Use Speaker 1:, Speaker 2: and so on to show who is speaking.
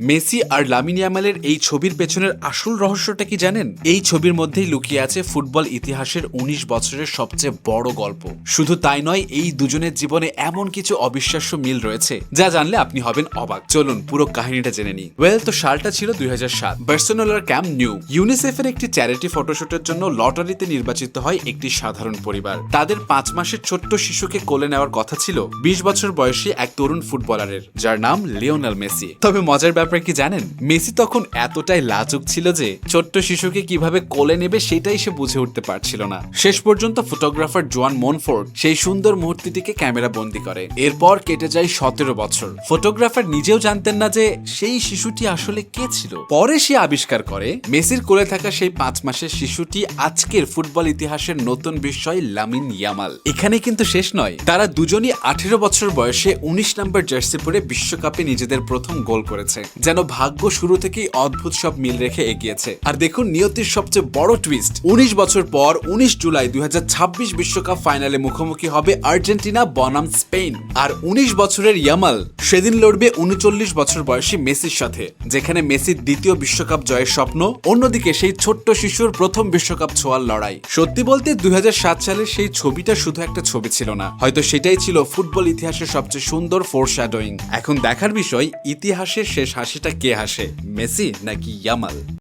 Speaker 1: Messi আর Lamine ইয়ামালের এই ছবির পেছনের আসল রহস্যটা কি জানেন? এই ছবির মধ্যেই লুকিয়ে আছে ফুটবল ইতিহাসের ১৯ বছরের সবচেয়ে বড় গল্প। শুধু তাই নয়, এই দুজনের জীবনে এমন কিছু অবিশ্বাস্য মিল রয়েছে যা জানলে আপনি হবেন অবাক। চলুন পুরো কাহিনীটা জেনে নিই। তো সালটা ছিল ২০০৭। বার্সেলোনার ক্যাম্প নিউ। ইউনিসেফের একটি চ্যারিটি ফটোশুটের জন্য লটারিতে নির্বাচিত হয় একটি সাধারণ পরিবার। তাদের ৫ মাসের ছোট্ট শিশুকে কোলে নেওয়ার কথা ছিল ২০ বছর বয়সী এক তরুণ ফুটবলারের, যার নাম লিওনেল মেসি। তবে মজার ব্যাপার কি জানেন? মেসি তখন এতটাই লাজুক ছিল যে ছোট্ট শিশুকে কিভাবে কোলে নেবে সেটাই সে বুঝে উঠতে পারছিল না। শেষ পর্যন্ত ফটোগ্রাফার জোয়ান মনফোর্ড সেই সুন্দর মুহূর্তটিকে ক্যামেরা বন্দী করে। এরপর কেটে যায় ১৭ বছর। ফটোগ্রাফার নিজেও জানতেন না যে সেই শিশুটি আসলে কে ছিল। পরে সে আবিষ্কার করে মেসির কোলে থাকা সেই ৫ মাসের শিশুটি আজকের ফুটবল ইতিহাসের নতুন বিস্ময় লামিন ইয়ামাল। এখানে কিন্তু শেষ নয়, তারা দুজনই ১৮ বছর বয়সে ১৯ নম্বর জার্সি পরে বিশ্বকাপে নিজেদের প্রথম গোল করেছে। যেন ভাগ্য শুরু থেকেই অদ্ভুত সব মিল রেখে এগিয়েছে। আর দেখুন নিয়তির সবচেয়ে বড় টুইস্ট, ১৯ বছর পর ১৯ জুলাই ২০২৬ বিশ্বকাপ ফাইনালে মুখোমুখি হবে আর্জেন্টিনা বনাম স্পেন। আর ১৯ বছরের ইয়ামাল সেদিন লড়বে ৩৯ বছর বয়সী মেসির সাথে, যেখানে মেসির দ্বিতীয় বিশ্বকাপ জয়ের স্বপ্ন, অন্যদিকে সেই ছোট্ট শিশুর প্রথম বিশ্বকাপ ছোঁয়ার লড়াই। সত্যি বলতে ২০০৭ সালের সেই ছবিটা শুধু একটা ছবি ছিল না, হয়তো সেটাই ছিল ফুটবল ইতিহাসের সবচেয়ে সুন্দর ফোরশ্যাডোয়িং। এখন দেখার বিষয়, ইতিহাসের শেষ হাসিটা কে হাসে, মেসি নাকি ইয়ামাল?